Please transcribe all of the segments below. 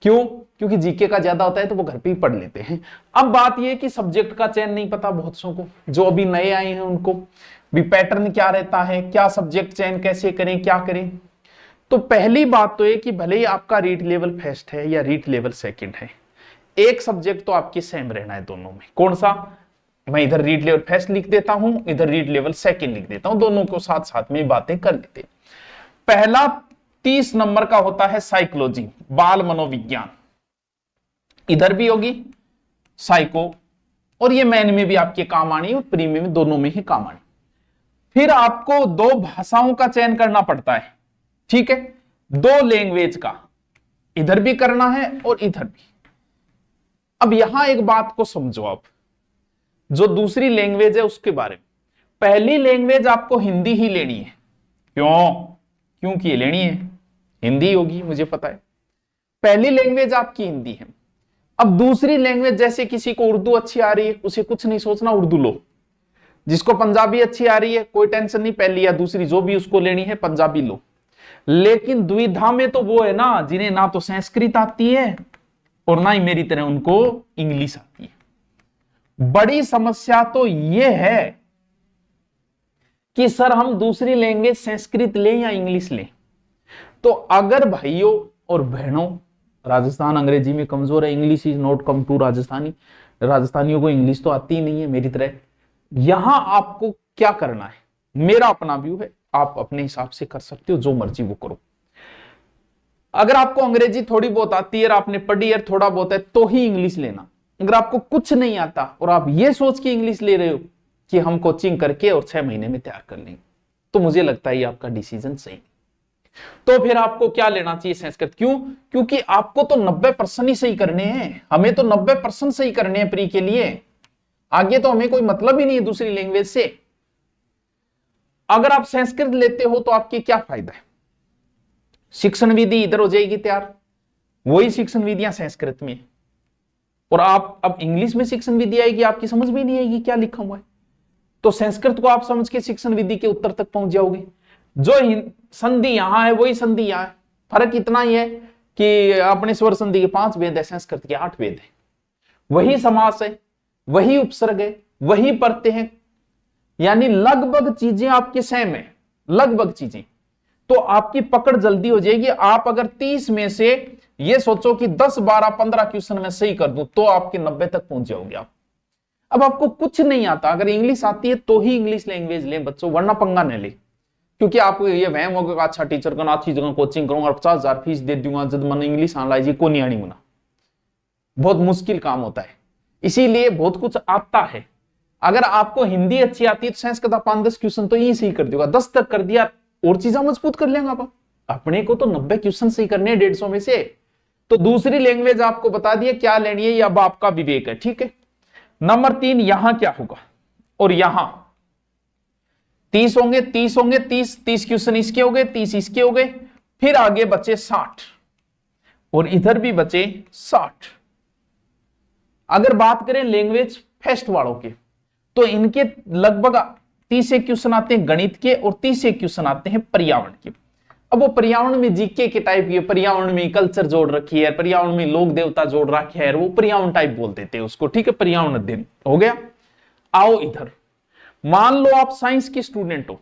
क्यों? क्योंकि जीके का ज्यादा होता है तो वो घर पे ही पढ़ लेते हैं। अब बात ये कि सब्जेक्ट का चयन नहीं पता बहुत सौ को, जो अभी नए आए हैं उनको भी पैटर्न क्या रहता है, क्या सब्जेक्ट चयन कैसे करें, क्या करें। तो पहली बात तो ये कि भले ही आपका रीट लेवल फर्स्ट है या रीट लेवल सेकंड है, एक सब्जेक्ट तो आपकी सेम रहना है दोनों में। कौन सा? मैं इधर रीट लेवल फर्स्ट लिख देता हूं, इधर रीट लेवल सेकंड लिख देता हूं, दोनों को साथ साथ में बातें कर लेते। पहला 30 नंबर का होता है साइकोलॉजी, बाल मनोविज्ञान, इधर भी होगी साइको, और ये मैन में भी आपके काम आनी और प्री में दोनों में ही काम आनी। फिर आपको 2 भाषाओं का चयन करना पड़ता है, ठीक है, 2 लैंग्वेज का, इधर भी करना है और इधर भी। अब यहां एक बात को समझो आप, जो दूसरी लैंग्वेज है उसके बारे में। पहली लैंग्वेज आपको हिंदी ही लेनी है। क्यों? क्योंकि ये लेनी है, हिंदी होगी, मुझे पता है। पहली लैंग्वेज आपकी हिंदी है। अब दूसरी लैंग्वेज, जैसे किसी को उर्दू अच्छी आ रही है, उसे कुछ नहीं सोचना, उर्दू लो। जिसको पंजाबी अच्छी आ रही है, कोई टेंशन नहीं, पहली या दूसरी जो भी उसको लेनी है, पंजाबी लो। लेकिन द्विधा में तो वो है ना जिन्हें ना तो संस्कृत आती है और ना ही मेरी तरह उनको इंग्लिश आती है। बड़ी समस्या तो यह है कि सर हम दूसरी लैंग्वेज संस्कृत लें या इंग्लिश लें। तो अगर भाइयों और बहनों राजस्थान अंग्रेजी में कमजोर है, English is not come to Rajasthani, राजस्थानियों को इंग्लिश तो आती ही नहीं है मेरी तरह, यहां आपको क्या करना है, मेरा अपना व्यू है, आप अपने हिसाब से कर सकते हो, जो मर्जी वो करो। अगर आपको अंग्रेजी थोड़ी बहुत आती है और आपने पढ़ी है थोड़ा बहुत है, तो ही इंग्लिश लेना। अगर आपको कुछ नहीं आता और आप ये सोच के इंग्लिश ले रहे हो कि हम कोचिंग करके और 6 महीने में तैयार कर लेंगे, तो मुझे लगता है ये आपका डिसीजन सही। तो फिर आपको क्या लेना चाहिए? संस्कृत। क्यों? क्योंकि आपको तो 90% ही सही करने हैं, हमें तो 90% सही करने हैं प्री के लिए, आगे तो हमें कोई मतलब ही नहीं है दूसरी लैंग्वेज से। अगर आप संस्कृत लेते हो तो आपकी क्या फायदा है? शिक्षण विधि इधर हो जाएगी तैयार, वही शिक्षण विधियां संस्कृत में, और आप अब इंग्लिश में शिक्षण विधि आएगी, आपकी समझ भी नहीं आएगी क्या लिखा हुआ है। तो संस्कृत को आप समझ के शिक्षण विधि के उत्तर तक पहुंच जाओगे। जो संधि यहां है वही संधि यहां है, फर्क इतना ही है कि अपने स्वर संधि के 5 वेद है, संस्कृत के 8 वेद है। वही समास है, वही उपसर्ग है, वही परतें हैं, यानी लगभग चीजें आपकी सेम है, लगभग चीजें। तो आपकी पकड़ जल्दी हो जाएगी। आप अगर 30 में से ये सोचो कि 10, 12, 15 क्वेश्चन में सही कर दूं तो आपके 90 तक पहुंच जाओगे आप। अब आपको कुछ नहीं आता, अगर इंग्लिश आती है तो ही इंग्लिश लैंग्वेज लें बच्चों, वरना पंगा न ले। क्योंकि आपको ये वहम होगा अच्छा टीचर का अच्छी जगह कोचिंग करूंगा और 50,000 फीस दे दूंगा, जब मन इंग्लिश आना लीजिए को नहीं आनी मुना, बहुत मुश्किल काम होता है। इसीलिए बहुत कुछ आता है। अगर आपको हिंदी अच्छी आती है तो संस्कृत 5-10 क्वेश्चन तो यही सही कर देगा, 10 तक कर दिया और चीजें मजबूत कर लेंगे आप। अपने को तो 90 क्वेश्चन सही करने हैं 150 में से। तो दूसरी लैंग्वेज आपको बता दिए क्या लेनी है, या अब आपका विवेक है, ठीक है। नंबर 3, यहां क्या होगा, और यहां 30 होंगे, 30 होंगे, 30 क्वेश्चन इसके हो गए, 30 इसके हो गए, फिर आगे बचे 60 और इधर भी बचे 60। अगर बात करें लैंग्वेज फेस्ट वालों के, तो इनके लगभग 30 क्वेश्चन आते हैं गणित के और 30 क्वेश्चन आते हैं पर्यावरण के। अब वो पर्यावरण में जीके के टाइप की, पर्यावरण में कल्चर जोड़ रखी है, पर्यावरण में लोक देवता जोड़ रखे है, वो पर्यावरण टाइप बोल देते हैं उसको, ठीक है, पर्यावरण अध्ययन हो गया। आओ इधर, मान लो आप साइंस के स्टूडेंट हो,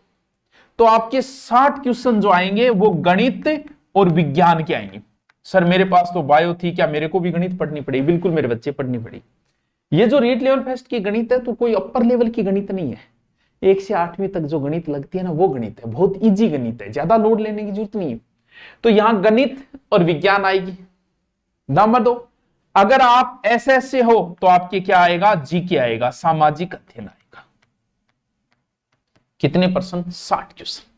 तो आपके 60 क्वेश्चन जो आएंगे वो गणित और विज्ञान के आएंगे। सर मेरे पास तो बायो थी, क्या मेरे को भी गणित पढ़नी पड़ी? बिल्कुल मेरे बच्चे पढ़नी पड़ी। ये जो रीट लेवल फेस्ट की गणित है तो कोई अपर लेवल की गणित नहीं है, 1 से 8वीं तक जो गणित लगती है ना वो गणित है, बहुत इजी गणित है, ज्यादा लोड लेने की जरूरत नहीं है। तो यहां गणित और विज्ञान आएगी। नंबर 2, अगर आप एसएस से हो तो आपके क्या आएगा? जीके आएगा, सामाजिक अध्ययन आएगा। कितने %? 60 क्वेश्चन।